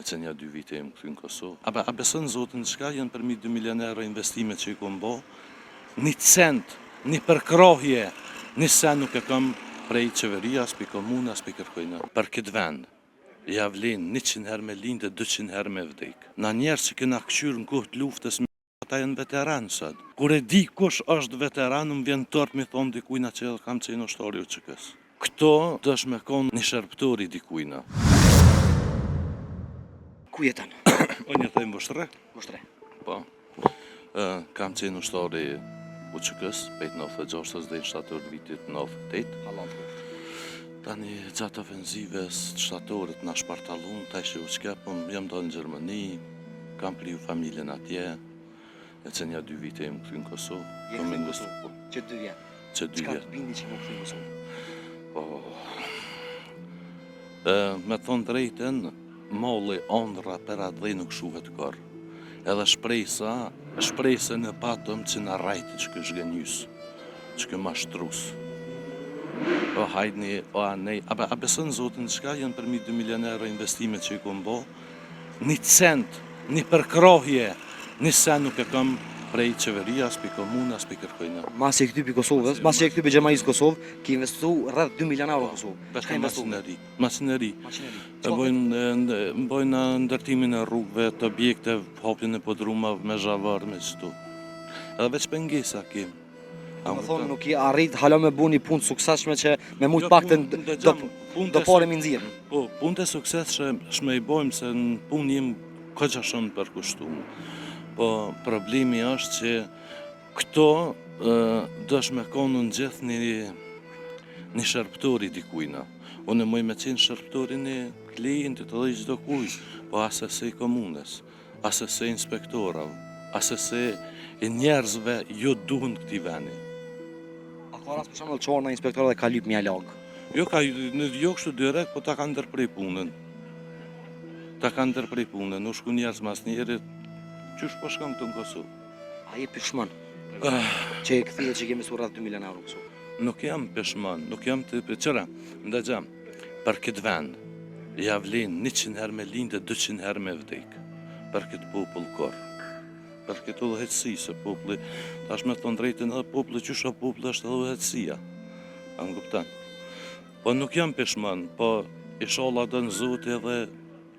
që një 2 vite jem këtu në Kosovë. A besën zotin çka janë përmi 2 milionerë investime që i kom bo? Një cent, një përkrohje, një sen nuk e kam prej qeveria, as për komuna, as për kërkojnë. Për këtë vend, ja vlen 100 herë me lindë, 200 herë me vdek. Na njerë që këna këqyrë në kohët luftës, ata janë veteranë sot. Kur e di kush është veteran, më vjen tërp mi thonë dikujna që edhe kam qenë ushtori u qëkës. Këto dësh me konë një shërptori dikujna. Ku jetan? Unë jetaj në Vushtre. Vushtre. Po. Kam qenë ushtori u qëkës, pejt 96 dhe 7 vitit 98. Allah të Tani gjatë ofenzives të shtatorit na shpartallun, ta ishe u qkepëm, jam do në Gjermani, kam pliju familjen atje, e që një 2 vite jem këtu në Kosovë. Je këtu në Kosovë? Që 2 vjetë? Që 2 Qka vjetë. të bindi që më këtu në Kosovë? Me thonë drejten, molli ondra për atë dhe nuk shuhet kërë. Edhe shprejse në patëm që në rajti që kë zhgënjys, që kë mashtrus. O hajdni, o anej, a besën zotin qka janë përmi 2 milionerë investime që i kom bo? Një cent, një përkrohje, një sen nuk e kam prej qeveria, as për komuna, as për kërkojnë. Mas që e këty për Kosovës, mas që e këty për Gjermanisë Kosovë, ki investu rrëth 2 milion euro në Kosovë. Bete masineri. Maçineri. Mbojnë ndërtimin e rrugëve, të objekte, hopjen e podrumave me zhavar, me qëtu. Edhe veç pengesa kem. Më thonë nuk i arrit hala me bu një punë sukseshme që me mujtë pak të do pare mi nëzirë. Po, punë të sukseshme i bojmë se në punë jem këgja shumë përkushtumë. Po, problemi është që këto dësh me konë në gjithë një shërptori dikujna. Unë mëj me qenë shërptori një klientit edhe i gjdo kuj, po asese i komunes, asese i inspektorave, asese i njerëzve jo duhen këti veni. A ka ras për shumë qërë në inspektorë dhe ka lyp mja lagë? Jo kështu direkt, po ta ka ndërprej punën. U shku njerëz mas njerit, qysh po shkam këtu në Kosovë? A je pishman? Që e këthije që kemi su rrëth 2 milion euro Kosovë? Nuk jam pishman, nuk jam të qëra. Ndëgjam, për këtë vend, ja vlen 100 herë me lindë, 200 herë me vdek. Për këtë popull korë. Për këtë udhëhetësi, se populli, tash me thonë drejtën edhe populli, qysha populli është edhe udhëhetësia. A më kuptan? Po nuk jam pishman, po isholla dhe në zotë edhe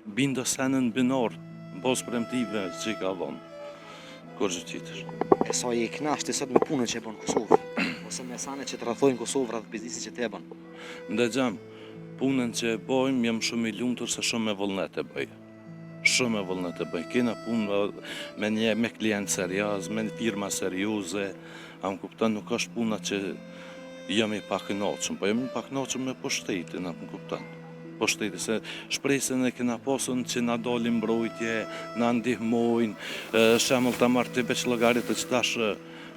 bindë senën binor, në pos premtive që i ka dhonë. Kur gjë qitër. E sa je knasht e sot me punën që e bënë Kosovë? Ose me sane që të rathojnë Kosovë rrëth biznisi që te e bënë? Ndëgjam, punën që e bojmë, jam shumë i lumtur se shumë me vullnet e bëj. Shumë me vullnet e bëj. Kena punë me klient serios, me firma serioze, a më kuptan nuk është puna që jam i pakënoqëm, po jam i pakënoqëm me pushtetin, a më kuptan. Pushteti, se shpresën e kena posën që na dolin mbrojtje, na ndihmojnë, shemull të marrë të beq llogarit të qëtash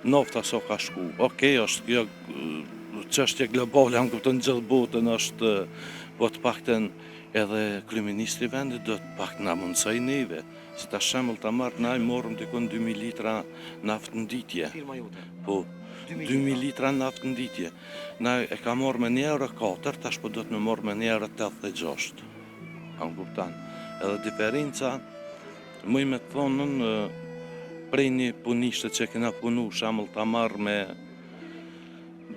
nofta so ka shku. Okej, është kjo çështje globale, a më kuptan gjithë botën është, po të pakten edhe kryeministri vendit do të pak na mundsoj neve, si ta shemull të marrë na i morëm dikon 2000 litra naftë në ditje. Firma jote? Po, 2000 litra naftë në ditje. Na e ka morë me 1,4 €, tash po do të me morë me 1,86 €. A më kuptan? Edhe diferenca, mëj me thonën, prej një punishtë që kena punu, shemull të marrë me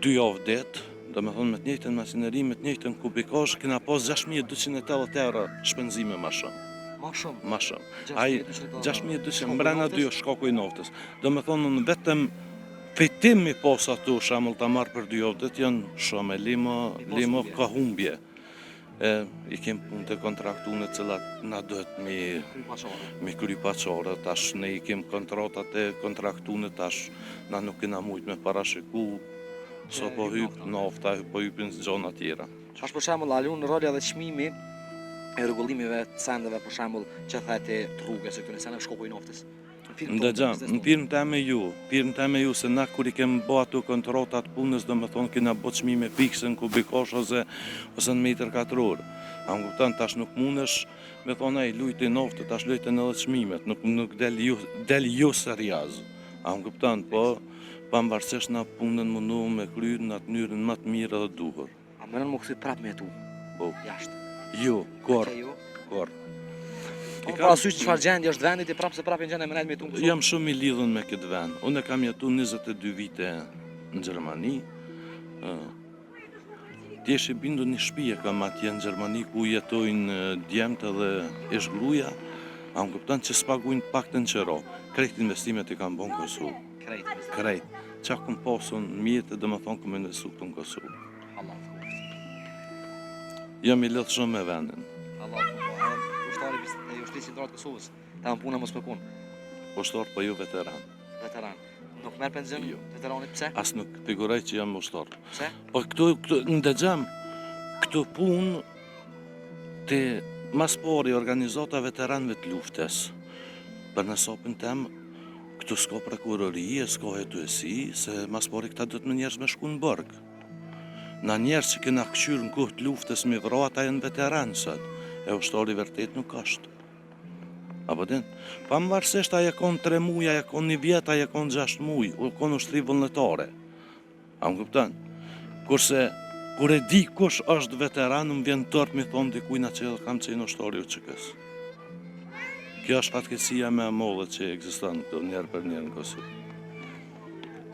2 javë det, do me thonë me të njëjtën masineri, me të njëjtën kubikosh, kena pas 6280 € shpenzime ma shumë. Ma shumë? Ma shumë. Ai 6200 mbrana 2 shkaku i naftës. Do me thonë në vetëm fitimi pas ato shemull të marrë për 2 javë det janë shumë, limo ka humbje. I kem punë të kontraktune cilat na duhet mi kry paqare, tash ne i kem kontratat e kontraktune, tash na nuk kena mujt me parashiku, so po hyp nafta, po hypin gjona tjera. Ashtë për shemull, a lunë rolja dhe çmimi e rregullimive të sendeve për shemull që thajti të rrugës e këtune sendeve shkoku i naftës? Ndëgjam, në firmë teme ju, se na kur i kem bo ato kontratat punës, do me thonë kena bo çmime fikse në kubikosh ose në metër katror. A më kuptan, tash nuk mundesh me thonë ai lujt i naftë, tash lujten edhe çmimet, nuk del ju seriaz. A më kuptan, po pavarësisht na punën mundu me kryer në atë mënyrën më të mirë edhe duhur. A mënon më këthy prap me tu? Po. Jashtë? Jo, kor. Po parasysh çfarë gjendje është vendi ti prapë se prapë gjendje më me tu. Jam shumë i lidhur me këtë vend. Unë kam jetuar 22 vite në Gjermani. Ti je i bindur një shtëpi e kam atje në Gjermani ku jetojnë djemt edhe ish gruaja. A më kupton që s'paguajnë paktën qero. Krejt investimet i kam bën në Kosovë. Krejt. Qa kom pasun mjetë dhe më thonë kom investu këtu në Kosovë. Jam i lidhur shumë me vendin. Ushtari i Ushtrisë Ndërore të Kosovës. Ta më puna mos me kun. Ushtar po jo veteran. Veteran. Nuk merr penzion Jo. veteranit pse? As nuk figuroj që jam ushtar. Pse? Po këtu ndëgjam, këtu punë të mas pari organizata veteranëve të luftës. Për në sopën tem, këtu s'ka prokurorie, s'ka hetuesi, se mas pari këta do të më njerëz me shku në burg. Na njerëz që kena këqyrë në kohë të luftës me vra, ata janë veteranë sot. E ushtari vërtet nuk është. Apo din? Pavarësisht aja kon 3 muaj, aja kon 1 vjet, aja kon 6 muaj, u kon ushtri vullnetare. A më kupton? Kurse kur e di kush është veteran, më vjen tort mi thon dikujt që kam qenë ushtari u çkës. Kjo është fatkeqësia më e madhe që ekziston këtu njëherë për njëherë në Kosovë.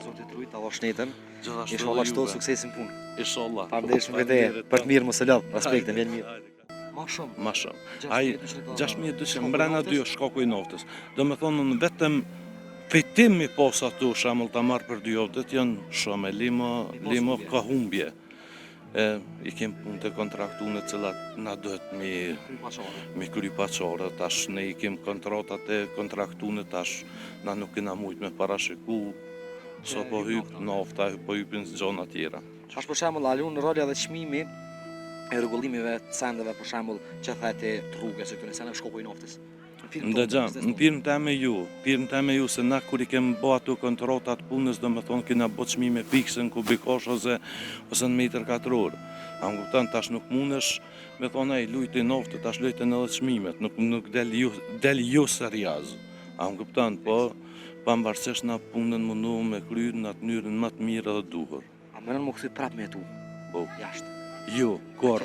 Zoti Trujt, Allah shnetën. Gjithashtu Inshallah juve. shto suksesin punë. Inshallah. Faleminderit shumë vete për të mirë mos e lodh, respektin vjen mirë. Ma shumë. Ma shumë. Ai 6200 mbrana dy shkaku i naftës. Do me thonë në vetëm fitimi pas ato shamull ta marrë për 2 javë janë shumë limo ka humbje. I kem punë të kontraktuar të cilat na duhet mi kry paçore, tash ne i kem kontratat e kontraktuar tash na nuk kena mujt me parashiku sa po hyp nafta, po hypin zona tjera. Ashtë për shembull, alun rolja dhe çmimi e rregullimive të sendeve për shembull që thati rrugës e këtyre sendeve shkoku i naftës. Ndëgjam, në pirën teme ju, se na kur i kemë bo ato kontratat punës, do me thonë kena bo çmime fikse në kubikosh ose në metër katror. A më kupton, tash nuk mundesh me thonë ai lujti naftë, tash lujten edhe çmimet, nuk del ju serioz. A më kupton, po pavarësisht na punën mundu me kryer në atë mënyrën më të mirë dhe duhur. A mënon më kthy prapë me tu. Po. Jashtë. Jo, kor.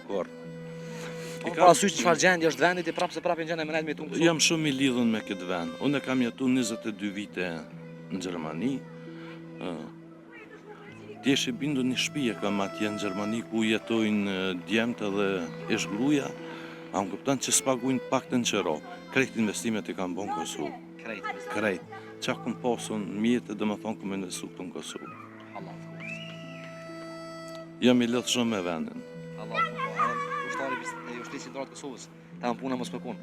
Po parasysh çfarë gjendje është vendi ti prapë se prapë gjendje më me tu. Jam shumë i lidhur me këtë vend. Unë kam jetuar 22 vite në Gjermani. Ti je i bindur një shtëpi e kam atje në Gjermani ku jetojnë djemt edhe ish gruaja. A më kupton që s'paguajnë paktën qero. Krejt investimet i kam bën në Kosovë. Krejt. Qa kom pasun mjetë dhe më thonë kom investu këtu në Kosovë. Jam i lidhur shumë me vendin. Ushtari i Ushtrisë Ndërore të Kosovës. Ta më puna mos me kun.